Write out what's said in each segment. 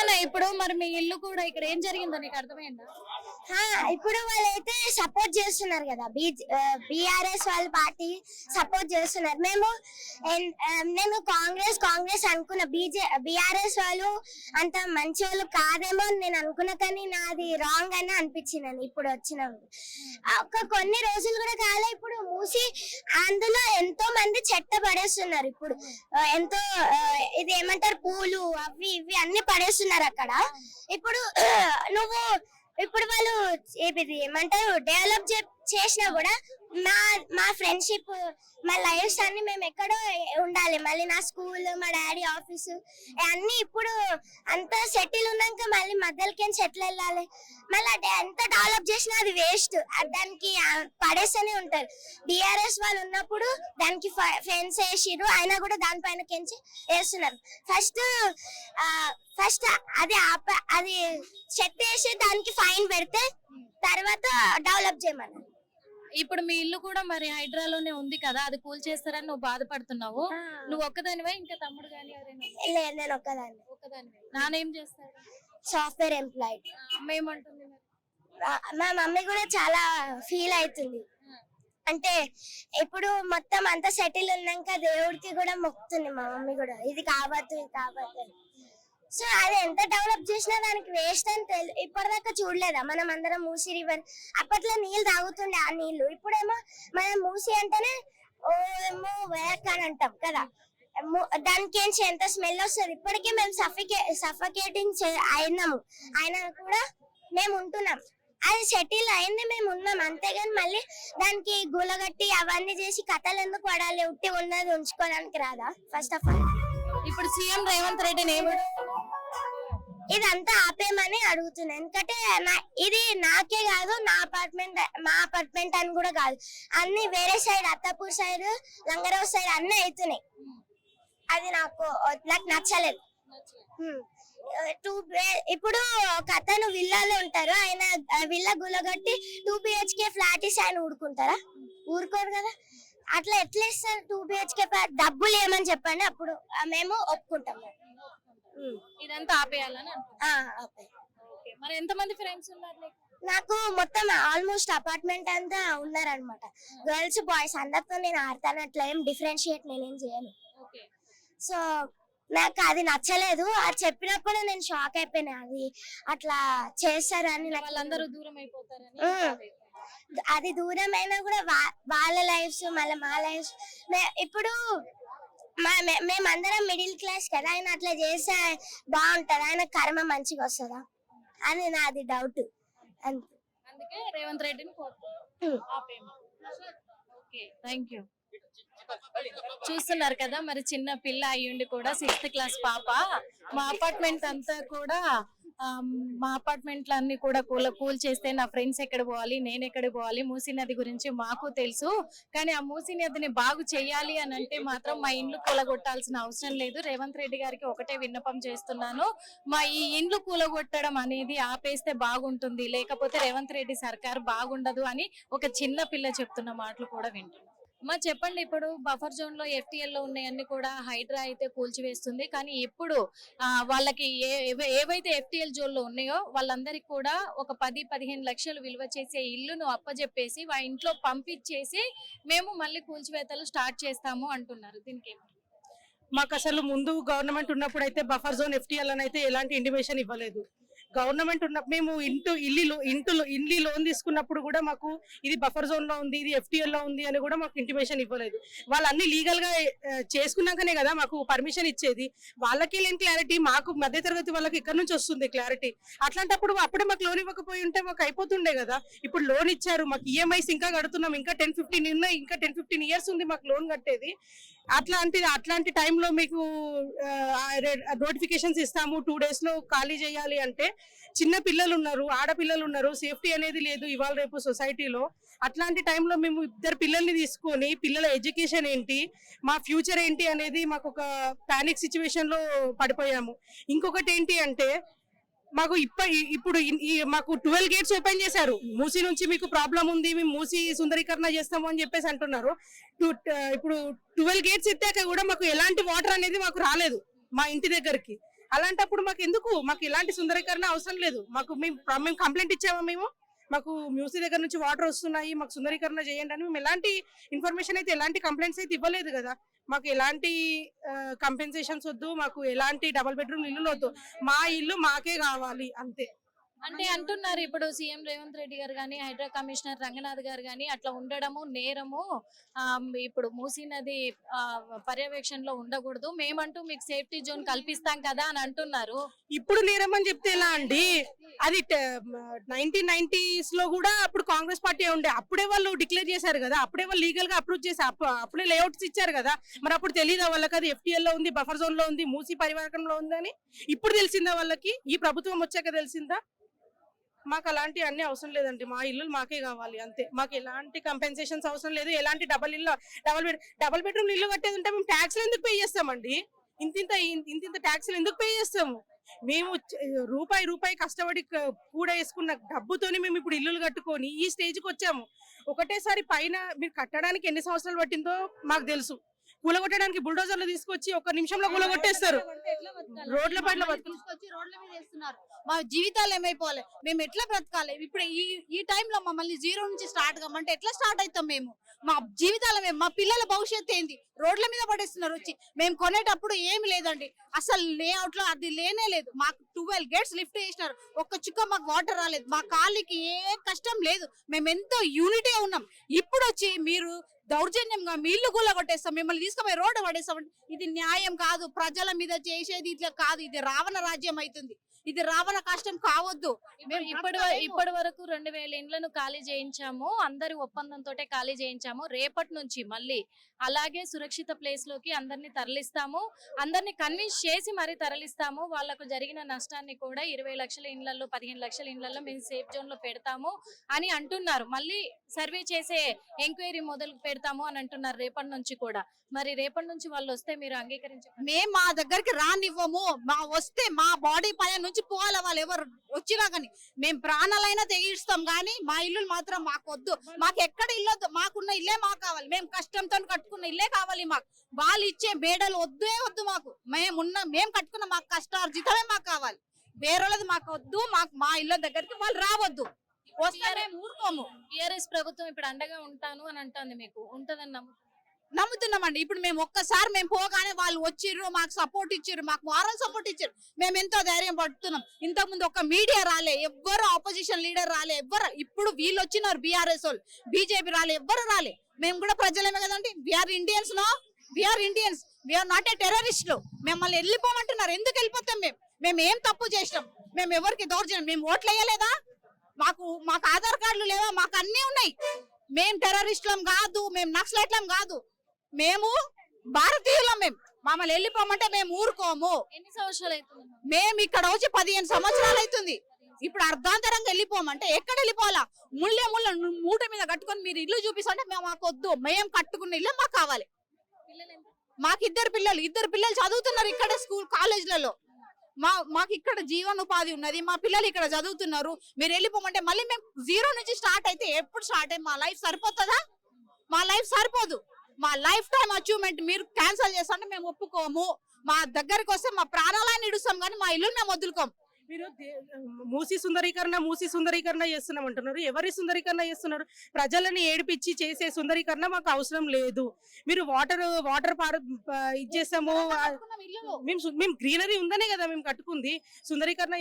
చెప్పనా ఇప్పుడు మరి మీ ఇల్లు కూడా ఇక్కడ ఏం జరిగిందో నీకు అర్థమైందా? ఇప్పుడు వాళ్ళైతే సపోర్ట్ చేస్తున్నారు కదా, బిఆర్ఎస్ వాళ్ళ పార్టీ సపోర్ట్ చేస్తున్నారు. నేను కాంగ్రెస్ కాంగ్రెస్ అనుకున్న, బిఆర్ఎస్ వాళ్ళు అంత మంచి వాళ్ళు కాదేమో అని నేను అనుకున్నా, కానీ నాది రాంగ్ అని అనిపించింది ఇప్పుడు వచ్చిన కొన్ని రోజులు కూడా కాలే. ఇప్పుడు మూసి అందులో ఎంతో మంది చెత్త పడేస్తున్నారు. ఇప్పుడు ఎంతో ఇది ఏమంటారు, పూలు అవి ఇవి అన్ని పడేస్తున్నారు అక్కడ. ఇప్పుడు ఇప్పుడు వాళ్ళు ఏమంటారు, డెవలప్ చేసినా కూడా మా ఫ్రెండ్షిప్, మా లైఫ్స్ అన్ని మేము ఎక్కడో ఉండాలి. మళ్ళీ నా స్కూల్, మా డాడీ ఆఫీసు అన్ని ఇప్పుడు అంతా సెటిల్ ఉన్నాక మళ్ళీ మధ్యలోకి సెటిల్ వెళ్ళాలి. మళ్ళీ ఎంత డెవలప్ చేసినా అది వేస్ట్, దానికి పడేస్తూనే ఉంటారు. బిఆర్ఎస్ వాళ్ళు ఉన్నప్పుడు దానికి ఫెన్స్ వేసిరు, అయినా కూడా దానిపైన కెంచి వేస్తున్నారు. ఫస్ట్ అది చెత్త వేసి దానికి ఫైన్ పెడితే తర్వాత డెవలప్ చేయమన్నారు. ఇప్పుడు మీ ఇల్లు కూడా మరి హైదరాబాద్లోనే ఉంది కదా, అది కూల్ చేస్తారని నువ్వు బాధపడుతున్నావు. నువ్వు ఒక్కదానివే, ఇంకా తమ్ముడు గానీ ఎవరైనా? లేదు, నేను ఒక్కదాన్ని. నాన్న ఏం చేస్తాడు? Software employee. మేమంటుంది మా మమ్మీ కూడా చాలా ఫీల్ అవుతుంది. అంటే ఇప్పుడు మొత్తం అంతా సెటిల్ ఉన్నాక దేవుడికి కూడా మొక్కుతుంది మా మమ్మీ కూడా, ఇది కావద్దు ఇది కావద్దు. సో అది ఎంత డెవలప్ చేసినా దానికి వేస్ట్ అని ఇప్పటిదాకా చూడలేదా మనం అందరం? మూసీ రివర్ అప్పట్లో నీళ్ళు తాగుతుండే, ఆ నీళ్లు ఇప్పుడేమో మనం మూసీ అంటేనే ఏమో వేక్ అని అంటాం కదా, దానికి ఏంచి ఎంత స్మెల్ వస్తుంది. ఇప్పటికే మేము సఫకేటింగ్ అయినాము, అయినా కూడా మేము ఉంటున్నాం. అది సెటిల్ అయింది, మేము ఉన్నాం, అంతేగాని మళ్ళీ దానికి గులగట్టి అవన్నీ చేసి కథలు ఎందుకు పడాలి? ఉట్టి ఉన్నది ఉంచుకోవడానికి రాదా? ఫస్ట్ ఆఫ్ ఆల్ ఇప్పుడు సీఎం రేవంత్ రెడ్డిని ఇదంతా ఆపేయమని అడుగుతున్నా. ఎందుకంటే ఇది నాకే కాదు, మా అపార్ట్మెంట్ అని కూడా కాదు, అన్ని వేరే సైడ్, అత్తాపూర్ సైడ్, లంగరావు సైడ్ అన్ని అవుతున్నాయి. అది నాకు నచ్చలేదు. ఇప్పుడు ఒక అతను విల్లాలో ఉంటారు, ఆయన విల్లా గులగట్టి 2 BHK ఫ్లాట్ ఇసి ఆయన ఊరుకుంటారా? ఊరుకోరు కదా. అట్లా ఎట్లా ఇస్తారు 2 BHK ఫ్లాట్? డబ్బులు ఏమని చెప్పండి, అప్పుడు మేము ఒప్పుకుంటాం. ఇదంతా ఆపేయాలని మరి ఎంతమంది ఫ్రెండ్స్ ఉన్నారు నాకు? మొత్తం ఆల్మోస్ట్ అపార్ట్మెంట్ అంతా ఉన్నారనమాట, గర్ల్స్ బాయ్స్ అందరితో నేను ఆడతాను. అట్లా ఏం డిఫరెన్షియేట్ నేనేం చేయను. సో నాకు అది నచ్చలేదు. అది చెప్పినప్పుడు నేను షాక్ అయిపోయినా, అది అట్లా చేస్తారని. వాళ్ళందరూ దూరం అయిపోతారని. అది దూరమైనా కూడా వాళ్ళ లైఫ్స్ మళ్ళీ మా లైఫ్స్. ఇప్పుడు మేమందరం మిడిల్ క్లాస్ కదా, ఆయన అట్లా చేస్తే బాగుంటది, ఆయన కర్మ మంచిగా వస్తుందా అని నాది డౌట్. అందుకే రేవంత్ రెడ్డిని థ్యాంక్ యూ. చూస్తున్నారు కదా, మరి చిన్న పిల్ల అయ్యుండి కూడా 6th క్లాస్ పాప, మా అపార్ట్మెంట్ అంతా కూడా, మా అపార్ట్మెంట్లన్నీ కూడా కూల్ చేస్తే నా ఫ్రెండ్స్ ఎక్కడ పోవాలి, నేను ఎక్కడ పోవాలి, మూసీ నది గురించి మాకు తెలుసు, కానీ ఆ మూసీ నదిని బాగు చేయాలి అని అంటే మాత్రం మా ఇండ్లు కూలగొట్టాల్సిన అవసరం లేదు. రేవంత్ రెడ్డి గారికి ఒకటే విన్నపం చేస్తున్నాను, మా ఈ ఇండ్లు కూలగొట్టడం అనేది ఆపేస్తే బాగుంటుంది, లేకపోతే రేవంత్ రెడ్డి సర్కార్ బాగుండదు అని ఒక చిన్న పిల్ల చెప్తున్న మాటలు కూడా వింటున్నాం. మా చెప్పండి, ఇప్పుడు బఫర్ జోన్ లో FTL లో ఉన్నాయన్నీ కూడా హైడ్రా అయితే కూల్చివేస్తుంది, కానీ ఇప్పుడు వాళ్ళకి ఏవైతే FTL జోన్ లో ఉన్నాయో వాళ్ళందరికీ కూడా ఒక 10-15 లక్షలు విలువ చేసే ఇల్లును అప్పజెప్పేసి ఇంట్లో పంపించేసి మేము మళ్ళీ కూల్చివేతలు స్టార్ట్ చేస్తాము అంటున్నారు. దీనికి మాకు అసలు ముందు గవర్నమెంట్ ఉన్నప్పుడు అయితే బఫర్ జోన్ FTL అని అయితే ఎలాంటి ఇంటిమేషన్ ఇవ్వలేదు. గవర్నమెంట్ ఉన్నప్పుడు మేము ఇంటి లోన్ తీసుకున్నప్పుడు కూడా మాకు ఇది బఫర్ జోన్ లో ఉంది, ఇది FTL లో ఉంది అని కూడా మాకు ఇంటిమేషన్ ఇవ్వలేదు. వాళ్ళు అన్ని లీగల్ గా చేసుకున్నాకనే కదా మాకు పర్మిషన్ ఇచ్చేది. వాళ్ళకి లేని క్లారిటీ మాకు మధ్యతరగతి వాళ్ళకి ఇక్కడ నుంచి వస్తుంది క్లారిటీ. అట్లాంటప్పుడు అప్పుడే మాకు లోన్ ఇవ్వకపోయి ఉంటే మాకు అయిపోతుండే కదా. ఇప్పుడు లోన్ ఇచ్చారు, మాకు EMIs ఇంకా కడుతున్నాం, ఇంకా 10-15 ఉన్నాయి, ఇంకా 10-15 years ఉంది మాకు లోన్ కట్టేది. అట్లాంటి టైంలో మీకు నోటిఫికేషన్స్ ఇస్తాము 2 days లో ఖాళీ చేయాలి అంటే, చిన్న పిల్లలు ఉన్నారు, ఆడపిల్లలు ఉన్నారు, సేఫ్టీ అనేది లేదు ఇవాళ రేపు సొసైటీలో. అట్లాంటి టైంలో మేము 2 పిల్లల్ని తీసుకొని పిల్లల ఎడ్యుకేషన్ ఏంటి, మా ఫ్యూచర్ ఏంటి అనేది మాకు ఒక పానిక్ సిచ్యువేషన్ లో పడిపోయాము. ఇంకొకటి ఏంటి అంటే, మాకు ఇప్పుడు మాకు 12 gates ఓపెన్ చేశారు. మూసీ నుంచి మీకు ప్రాబ్లం ఉంది, మేము మూసీ సుందరీకరణ చేస్తాము అని చెప్పేసి అంటున్నారు. ఇప్పుడు 12 gates ఎత్తాక కూడా మాకు ఎలాంటి వాటర్ అనేది మాకు రాలేదు మా ఇంటి దగ్గరికి. అలాంటప్పుడు మాకు ఎందుకు, మాకు ఎలాంటి సుందరీకరణ అవసరం లేదు. మేము కంప్లైంట్ ఇచ్చామా, మాకు మ్యూజిక్ దగ్గర నుంచి వాటర్ వస్తున్నాయి, మాకు సుందరీకరణ చేయండి అని మేము ఎలాంటి ఇన్ఫర్మేషన్ అయితే, ఎలాంటి కంప్లైంట్స్ అయితే ఇవ్వలేదు కదా. మాకు ఎలాంటి కంపెన్సేషన్స్ వద్దు, మాకు ఎలాంటి డబుల్ బెడ్రూమ్ ఇల్లు వద్దు, మా ఇల్లు మాకే కావాలి అంతే. అంటే అంటున్నారు ఇప్పుడు సీఎం రేవంత్ రెడ్డి గారు కానీ హైడ్రా కమిషనర్ రంగనాథ్ గారు కానీ అట్లా ఉండడము నేరము, ఇప్పుడు మూసీ నది పర్యవేక్షణలో ఉండకూడదు, మేమంటూ మీకు సేఫ్టీ జోన్ కల్పిస్తాం కదా అని అంటున్నారు. ఇప్పుడు నేరం అని చెప్తే ఎలా అండి? అది 1990s లో కూడా అప్పుడు కాంగ్రెస్ పార్టీ ఉండే, అప్పుడే వాళ్ళు డిక్లేర్ చేశారు కదా, అప్పుడే వాళ్ళు లీగల్ గా అప్రూవ్ చేసి అప్పుడే లేఅవుట్స్ ఇచ్చారు కదా. మరి అప్పుడు తెలియదా వాళ్ళకి అది FTL లో ఉంది, బఫర్ జోన్ లో ఉంది, మూసీ పరివాహకంలో ఉందని? ఇప్పుడు తెలిసిందా వాళ్ళకి? ఈ ప్రభుత్వం వచ్చాక తెలిసిందా? మాకు అలాంటి అన్ని అవసరం లేదండి, మా ఇల్లు మాకే కావాలి అంతే. మాకు ఎలాంటి కంపెన్సేషన్స్ అవసరం లేదు, ఎలాంటి డబుల్ బెడ్రూమ్ ఇల్లు కట్టేది ఉంటే మేము ట్యాక్స్లు ఎందుకు పే చేస్తామండి? ఇంత ట్యాక్స్లు ఎందుకు పే చేస్తాము? మేము రూపాయి కష్టపడి కూడా వేసుకున్న డబ్బుతోని మేము ఇప్పుడు ఇల్లులు కట్టుకొని ఈ స్టేజ్కి వచ్చాము. ఒకటేసారి పైన మీరు కట్టడానికి ఎన్ని సంవత్సరాలు పట్టిందో మాకు తెలుసు. కూలగొట్టడానికి బుల్డోజర్లు తీసుకొచ్చి ఒక నిమిషంలో కూలగొట్టేస్తారు. రోడ్ల పైన తీసుకొచ్చి రోడ్ల మీద వేస్తున్నారు. మా జీవితాలు ఏమైపోవాలి, మేము ఎట్లా బ్రతకాలి? ఇప్పుడు ఈ టైంలో మమ్మల్ని జీరో నుంచి స్టార్ట్ కమ్మంటే ఎట్లా స్టార్ట్ అవుతాం మేము? మా జీవితాలు మా పిల్లల భవిష్యత్తు ఏంది? రోడ్ల మీద పడేస్తున్నారు వచ్చి. మేము కొనేటప్పుడు ఏమి లేదండి, అసలు లేఅవుట్ లో అది లేనే లేదు. మాకు 12 గేట్స్ లిఫ్ట్ చేసినారు, ఒక్క చుక్క మాకు వాటర్ రాలేదు, మా కాళ్ళకి ఏ కష్టం లేదు, మేము ఎంతో యూనిటీగా ఉన్నాం. ఇప్పుడు వచ్చి మీరు దౌర్జన్యంగా మీ ఇల్లు గుల్ల కొట్టేస్తాం, మిమ్మల్ని తీసుకుపోయి రోడ్డు పడేస్తాం. ఇది న్యాయం కాదు, ప్రజల మీద చేసేది ఇట్లా కాదు. ఇది రావణ రాజ్యం అవుతుంది, ఇది రావణ కష్టం కావద్దు. ఇప్పటి వరకు 2000 ఇండ్లను ఖాళీ చేయించాము, అందరి ఒప్పందంతో ఖాళీ చేయించాము. రేపటి నుంచి మళ్ళీ అలాగే సురక్షిత ప్లేస్ లోకి అందరినీ తరలిస్తాము, అందరినీ కన్విన్స్ చేసి మరీ తరలిస్తాము. వాళ్లకు జరిగిన నష్టాన్ని కూడా 20 లక్షల ఇండ్లలో 15 లక్షల ఇండ్లలో మేము సేఫ్ జోన్ లో పెడతాము అని అంటున్నారు. మళ్ళీ సర్వే చేసే ఎంక్వైరీ మొదలు పెడతాము అని అంటున్నారు రేపటి నుంచి కూడా. మరి రేపటి నుంచి వాళ్ళు వస్తే మీరు అంగీకరించారు? మేము మా దగ్గరికి రానివ్వము. వస్తే మా బాడీ పైన నుంచి పోవాలి వాళ్ళు ఎవరు వచ్చినా కానీ. మేము ప్రాణాలైనా తెగిస్తాం కానీ మా ఇల్లు మాత్రం మాకు వద్దు. మాకు ఎక్కడ ఇల్లు వద్దు, మాకున్న ఇల్లే మాకు కావాలి. మేము కష్టంతో కట్టుకున్న ఇల్లే కావాలి మాకు. వాళ్ళు ఇచ్చే బేడలు వద్దే వద్దు మాకు. మేము కట్టుకున్న మాకు కష్టార్జితమే మాకు కావాలి, వేరేది మాకు వద్దు. మా ఇళ్ళ దగ్గరికి వాళ్ళు రావద్దు. వస్తే మేము ఊరుకోము. టీఆర్ఎస్ ప్రభుత్వం ఇప్పుడు అండగా ఉంటాను అని అంటుంది, మీకు ఉంటదని నమ్ముతున్నామండి. ఇప్పుడు మేము ఒక్కసారి మేము పోగానే వాళ్ళు వచ్చిర్రు, మాకు సపోర్ట్ ఇచ్చారు, మాకు మారల్ సపోర్ట్ ఇచ్చారు. మేము ఎంతో ధైర్యం పడుతున్నాం. ఇంతకు ముందు ఒక మీడియా రాలే, ఎవ్వరు ఆపోజిషన్ లీడర్ రాలే, ఎవ్వరు. ఇప్పుడు వీళ్ళు వచ్చినారు, బీఆర్ఎస్ వాళ్ళు, బీజేపీ రాలే, ఎవ్వరు రాలే. మేము కూడా ప్రజలేమే కదండి. We are Indians, we are not a terrorist. మిమ్మల్ని వెళ్ళిపోమంటున్నారు, ఎందుకు వెళ్ళిపోతాం? మేము ఏం తప్పు చేసినాం? మేము ఎవరికి దౌర్జన్యం? మేము ఓట్లు వేయలేదా? మాకు ఆధార్ కార్డులు లేవా? మాకు అన్ని ఉన్నాయి. మేము టెర్రరిస్టులం కాదు, మేము నక్సలైట్లం కాదు, మేము భారతీయులం. మమ్మల్ని వెళ్ళిపోమంటే మేము ఊరుకోము. ఎన్ని సంవత్సరాలు అవుతుంది? మేము ఇక్కడ వచ్చి 15 సంవత్సరాలు అవుతుంది. ఇప్పుడు అర్ధాంతరంగా వెళ్ళిపోమంటే ఎక్కడ వెళ్ళిపోవాలా? ముళ్ళ మూట మీద కట్టుకొని మీరు ఇల్లు చూపిస్తుంటే మాకు వద్దు. మేము కట్టుకున్న ఇల్లు మాకు కావాలి. మాకు ఇద్దరు పిల్లలు చదువుతున్నారు ఇక్కడ స్కూల్ కాలేజీలలో. మాకు ఇక్కడ జీవనోపాధి ఉన్నది, మా పిల్లలు ఇక్కడ చదువుతున్నారు. మీరు వెళ్ళిపోమంటే మళ్ళీ మేము జీరో నుంచి స్టార్ట్ అయితే ఎప్పుడు స్టార్ట్ అయ్యి మా లైఫ్ సరిపోతుందా? మా లైఫ్ సరిపోదు. మా లైఫ్ టైం అచీవ్మెంట్ మీరు క్యాన్సిల్ చేస్తుంటే మేము ఒప్పుకోము. మా దగ్గరికి వస్తే మా ప్రాణాలను ఇడుస్తాం కానీ మా ఇల్లు మేము వదులుకోము. మీరు మూసీ సుందరీకరణ చేస్తున్నాం అంటున్నారు. ఎవరి సుందరీకరణ చేస్తున్నారు? ప్రజలని ఏడిపించి చేసే సుందరీకరణ మాకు అవసరం లేదు. మీరు వాటర్ ఇచ్చేస్తాము, మేము గ్రీనరీ ఉందనే కదా మేము కట్టుకుంది. సుందరీకరణ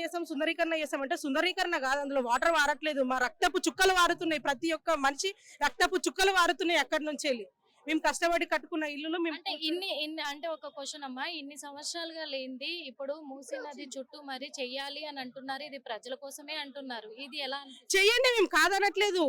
చేస్తాం అంటే సుందరీకరణ కాదు, అందులో వాటర్ వారట్లేదు. మా రక్తపు చుక్కలు వారుతున్నాయి, ప్రతి ఒక్క మనిషి రక్తపు చుక్కలు వారుతున్నాయి అక్కడి నుంచి వెళ్ళి. మేము కష్టపడి కట్టుకున్న ఇల్లు అంటే ఇన్ని అంటే ఒక క్వశ్చన్ అమ్మా, ఇన్ని సంవత్సరాలుగా లేనిది ఇప్పుడు మూసీ నది చుట్టూ మరి చెయ్యాలి అని అంటున్నారు. ఇది ప్రజల కోసమే అంటున్నారు, ఇది ఎలా చెయ్యండి, మేము కాదనట్లేదు.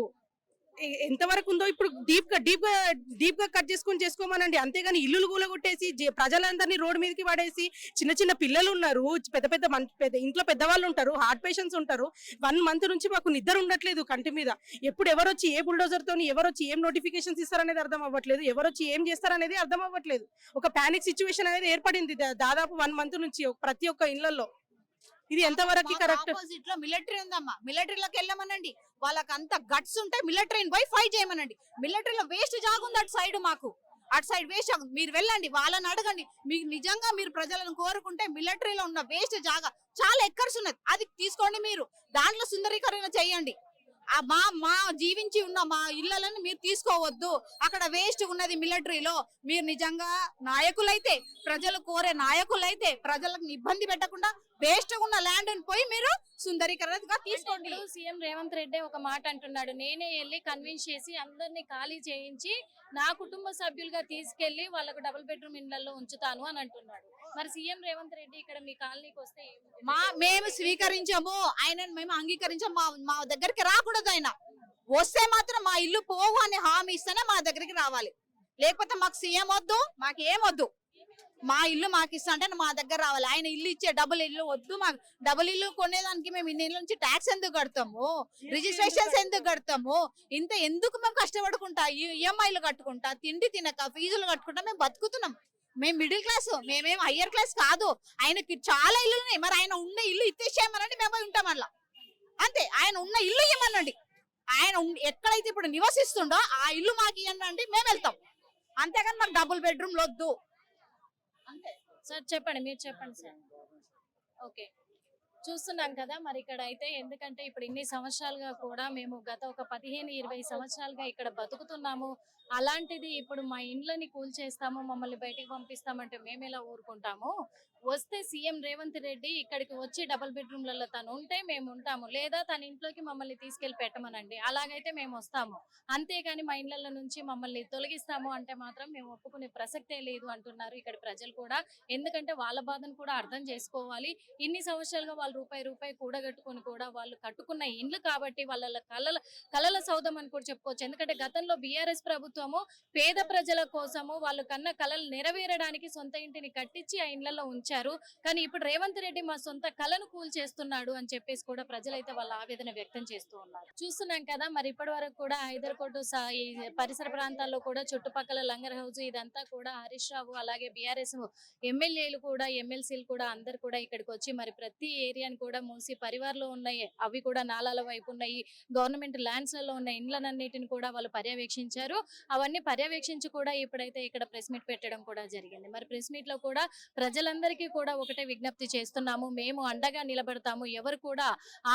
ఎంతవరకు ఉందో ఇప్పుడు డీప్ గా కట్ చేసుకోమనండి, అంతేగాని ఇల్లులు కూలగొట్టేసి ప్రజలందరినీ రోడ్డు మీదకి పడేసి. చిన్న పిల్లలు ఉన్నారు, పెద్ద ఇంట్లో పెద్దవాళ్ళు ఉంటారు, హార్ట్ పేషెంట్స్ ఉంటారు. 1 మంత్ నుంచి మాకు నిద్ర ఉండట్లేదు కంటి మీద. ఎప్పుడు ఎవరొచ్చి ఏ బుల్డోజర్ తోని ఎవరొచ్చి ఏం నోటిఫికేషన్స్ ఇస్తారనేది అర్థం అవ్వట్లేదు, ఎవరొచ్చి ఏం చేస్తారనేది అర్థం అవ్వట్లేదు. ఒక పానిక్ సిచ్యువేషన్ అనేది ఏర్పడింది దాదాపు 1 మంత్ నుంచి ప్రతి ఒక్క ఇళ్లలో. ఇది ఎంతవరకు కరెక్ట్? ఆపోజిట్ లో మిలిటరీ ఉందమ్మా, మిలిటరీలోకి వెళ్ళమనండి. వాళ్ళకి అంత గట్స్ ఉంటే మిలిటరీని పోయి ఫైట్ చేయమనండి. మిలిటరీలో వేస్ట్ జాగుంది అటు సైడ్. మాకు అటు సైడ్ వేస్ట్ మీరు వెళ్ళండి, వాళ్ళని అడగండి. మీకు నిజంగా మీరు ప్రజలను కోరుకుంటే మిలిటరీలో ఉన్న వేస్ట్ జాగా చాలా ఎక్కర్స్ ఉన్నది, అది తీసుకోండి. మీరు దాంట్లో సుందరీకరణ చేయండి. ఆ మా జీవించి ఉన్న మా ఇళ్లను మీరు తీసుకోవద్దు. అక్కడ వేస్ట్ ఉన్నది మిలిటరీలో. మీరు నిజంగా నాయకులైతే, ప్రజలు కోరే నాయకులైతే, ప్రజలకు ఇబ్బంది పెట్టకుండా వేస్ట్ ఉన్న ల్యాండ్ పోయి మీరు సుందరీకరణగా తీసుకోండి. ఇప్పుడు సీఎం రేవంత్ రెడ్డి ఒక మాట అంటున్నాడు, నేనే వెళ్ళి కన్విన్స్ చేసి అందరినీ ఖాళీ చేయించి నా కుటుంబ సభ్యులుగా తీసుకెళ్లి వాళ్ళకు డబుల్ బెడ్రూమ్ ఇళ్లలో ఉంచుతాను అని అంటున్నాడు. మరి సీఎం రేవంత్ రెడ్డి ఇక్కడ మీ కాలనీకి వస్తే మేము స్వీకరించాము, ఆయన మేము అంగీకరించాము. మా దగ్గరికి రాకూడదు. ఆయన వస్తే మాత్రం మా ఇల్లు పోవు అని హామీ ఇస్తేనే మా దగ్గరికి రావాలి. లేకపోతే మాకు సీఎం వద్దు, మాకు ఏం వద్దు. మా ఇల్లు మాకు ఇస్తా అంటే మా దగ్గర రావాలి. ఆయన ఇల్లు ఇచ్చే డబుల్ ఇల్లు వద్దు. మాకు డబుల్ ఇల్లు కొనేదానికి మేము ఇన్ని ఇళ్ళ నుంచి ట్యాక్స్ ఎందుకు కడతాము, రిజిస్ట్రేషన్స్ ఎందుకు కడతాము, ఇంత ఎందుకు మేము కష్టపడుకుంటా, ఈఎంఐలు కట్టుకుంటా, తిండి తినక ఫీజులు కట్టుకుంటా మేము బతుకుతున్నాం. మేము మిడిల్ క్లాస్, మేమేం హయ్యర్ క్లాస్ కాదు. ఆయనకి చాలా ఇల్లు ఉన్నాయి. మరి ఆయన ఉన్న ఇల్లు ఇచ్చేసేయమనండి, మేము ఉంటాం అలా. అంతే, ఆయన ఉన్న ఇల్లు ఇవ్వమనండి. ఆయన ఎక్కడైతే ఇప్పుడు నివసిస్తుండో ఆ ఇల్లు మాకు ఇవ్వండి, మేము వెళ్తాం. అంతేగాని మాకు డబుల్ బెడ్రూమ్ వద్దు. అంతే సార్ చెప్పండి, మీరు చెప్పండి సార్. ఓకే, చూస్తున్నాం కదా మరి ఇక్కడ అయితే, ఎందుకంటే ఇప్పుడు ఇన్ని సంవత్సరాలుగా కూడా మేము గత ఒక 15-20 సంవత్సరాలుగా ఇక్కడ బతుకుతున్నాము. అలాంటిది ఇప్పుడు మా ఇండ్లని కూల్చేస్తాము, మమ్మల్ని బయటికి పంపిస్తామంటే మేము ఎలా ఊరుకుంటాము? వస్తే సీఎం రేవంత్ రెడ్డి ఇక్కడికి వచ్చి డబుల్ బెడ్రూమ్లలో తను ఉంటే మేము ఉంటాము, లేదా తన ఇంట్లోకి మమ్మల్ని తీసుకెళ్లి పెట్టమనండి, అలాగైతే మేము వస్తాము. అంతేగాని మా ఇళ్ల నుంచి మమ్మల్ని తొలగిస్తాము అంటే మాత్రం మేము ఒప్పుకునే ప్రసక్తే లేదు అంటున్నారు ఇక్కడ ప్రజలు కూడా. ఎందుకంటే వాళ్ళ బాధను కూడా అర్థం చేసుకోవాలి. ఇన్ని సంవత్సరాలుగా వాళ్ళు రూపాయి కూడగట్టుకొని కూడా వాళ్ళు కట్టుకున్న ఇండ్లు కాబట్టి వాళ్ళ కలల సౌధం అని కూడా చెప్పుకోవచ్చు. ఎందుకంటే గతంలో బీఆర్ఎస్ ప్రభుత్వము పేద ప్రజల కోసము వాళ్ళు కన్న కలలు నెరవేరడానికి సొంత ఇంటిని కట్టించి ఆ ఇండ్లలో ఉంచారు. కానీ ఇప్పుడు రేవంత్ రెడ్డి మా సొంత కలను కూల్చేస్తున్నాడు అని చెప్పేసి కూడా ప్రజలైతే వాళ్ళ ఆవేదన వ్యక్తం చేస్తూ ఉన్నారు. చూస్తున్నాం కదా మరి ఇప్పటి వరకు కూడా హైదరాబాద్ ఈ పరిసర ప్రాంతాల్లో కూడా చుట్టుపక్కల లంగర్ హౌస్ ఇదంతా కూడా హరీష్ రావు అలాగే బీఆర్ఎస్ ఎమ్మెల్యేలు కూడా ఎమ్మెల్సీలు కూడా అందరు కూడా ఇక్కడికి వచ్చి మరి ప్రతి ఏరియాని కూడా మూసి పరివార్లో ఉన్నాయి, అవి కూడా నాలాల వైపు ఉన్నాయి, గవర్నమెంట్ ల్యాండ్స్ లలో ఉన్న ఇండ్లన్నిటిని కూడా వాళ్ళు పర్యవేక్షించారు. అవన్నీ పర్యవేక్షించి కూడా ఇప్పుడైతే ఇక్కడ ప్రెస్ మీట్ పెట్టడం కూడా జరిగింది. మరి ప్రెస్ మీట్ లో కూడా ప్రజలందరికీ కూడా ఒకటే విజ్ఞప్తి చేస్తున్నాము, మేము అండగా నిలబడతాము, ఎవరు కూడా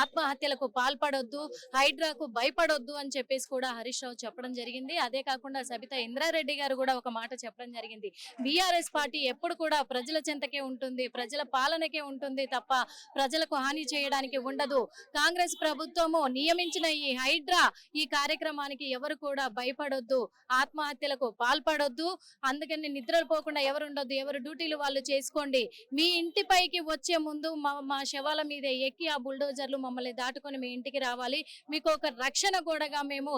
ఆత్మహత్యలకు పాల్పడొద్దు, హైడ్రాకు భయపడొద్దు అని చెప్పేసి కూడా హరీష్ రావు చెప్పడం జరిగింది. అదే కాకుండా సబితా ఇంద్రారెడ్డి గారు కూడా ఒక మాట చెప్పడం జరిగింది, బీఆర్ఎస్ పార్టీ ఎప్పుడు కూడా ప్రజల చెంతకే ఉంటుంది, ప్రజల పాలనకే ఉంటుంది తప్ప ప్రజలకు హాని చేయడానికి ఉండదు. కాంగ్రెస్ ప్రభుత్వము నియమించిన ఈ హైడ్రా ఈ కార్యక్రమానికి ఎవరు కూడా భయపడొద్దు, ఆత్మహత్యలకు పాల్పడొద్దు, అందుకని నిద్రలు పోకుండా ఎవరు ఉండొద్దు, ఎవరు డ్యూటీలు వాళ్ళు చేసుకోండి. మీ ఇంటిపైకి వచ్చే ముందు మా శవాల మీద ఎక్కి ఆ బుల్డోజర్లు మమ్మల్ని దాటుకొని మీ ఇంటికి రావాలి. మీకు ఒక రక్షణ గోడగా మేము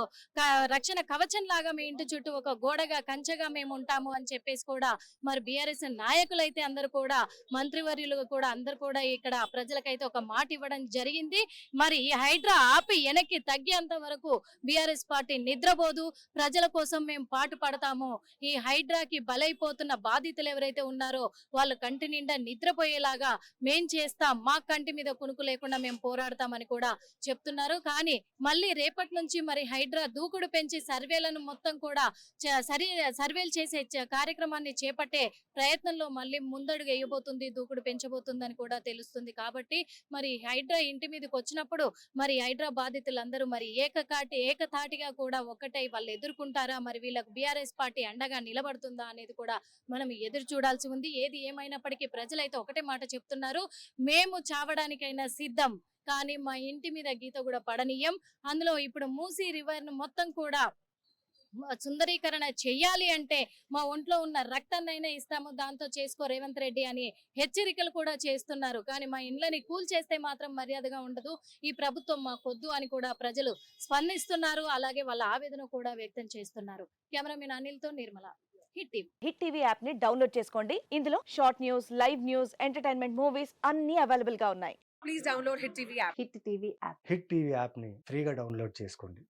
రక్షణ కవచం లాగా మీ ఇంటి చుట్టూ ఒక గోడగా కంచెగా మేము ఉంటాము అని చెప్పేసి కూడా మరి బీఆర్ఎస్ నాయకులైతే అందరూ కూడా మంత్రివర్యులు కూడా అందరు కూడా ఇక్కడ ప్రజలకైతే ఒక మాట ఇవ్వడం జరిగింది. మరి ఈ హైడ్రా ఆపి వెనక్కి తగ్గేంత వరకు బీఆర్ఎస్ పార్టీ నిద్రపోదు, ప్రజల కోసం మేము పాటు పడతాము. ఈ హైడ్రాకి బలైపోతున్న బాధితులు ఎవరైతే ఉన్నారో వాళ్ళు కంటి నిండా నిద్రపోయేలాగా మేం చేస్తాం, మా కంటి మీద కునుకు లేకుండా మేము పోరాడతామని కూడా చెప్తున్నారు. కానీ మళ్ళీ రేపటి నుంచి మరి హైడ్రా దూకుడు పెంచి సర్వేలను మొత్తం కూడా సర్వేలు చేసే కార్యక్రమాన్ని చేపట్టే ప్రయత్నంలో మళ్ళీ ముందడుగు వేయబోతుంది, దూకుడు పెంచబోతుందని కూడా తెలుస్తుంది. కాబట్టి మరి హైడ్రా ఇంటి మీదకి వచ్చినప్పుడు మరి హైడ్రా బాధితులందరూ మరి ఏకతాటిగా కూడా ఒక్కటై వాళ్ళు ఎదుర్కొంటారా, మరి వీళ్ళకు బీఆర్ఎస్ పార్టీ అండగా నిలబడుతుందా అనేది కూడా మనం ఎదురు చూడాల్సి ఉంది. ఏది ఏమైనప్పటికీ ప్రజలైతే ఒకటే మాట చెప్తున్నారు, మేము చావడానికైనా సిద్ధం, కానీ మా ఇంటి మీద గీత కూడా పడనీయం. అందులో ఇప్పుడు మూసీ రివర్ ను మొత్తం కూడా సుందరీకరణ చెయ్యాలి అంటే మా ఒంట్లో ఉన్న రక్తాన్నైనా ఇస్తాము, దాంతో చేసుకో రేవంత్ రెడ్డి అని హెచ్చరికలు కూడా చేస్తున్నారు. కానీ మా ఇండ్లని కూల్చేస్తే మాత్రం మర్యాదగా ఉండదు, ఈ ప్రభుత్వం మాకొద్దు అని కూడా ప్రజలు స్పందిస్తున్నారు. అలాగే వాళ్ళ ఆవేదన కూడా వ్యక్తం చేస్తున్నారు. కెమెరామెన్ అనిల్ తో నిర్మల, హిట్ టీవీ యాప్ ని డౌన్లోడ్ చేసుకోండి. ఇందులో short news, live news, entertainment movies అన్ని అవైలబుల్ గా ఉన్నాయి. Please download hit TV app. Hit TV app hit TV app ని ఫ్రీగా డౌన్లోడ్ చేసుకోండి.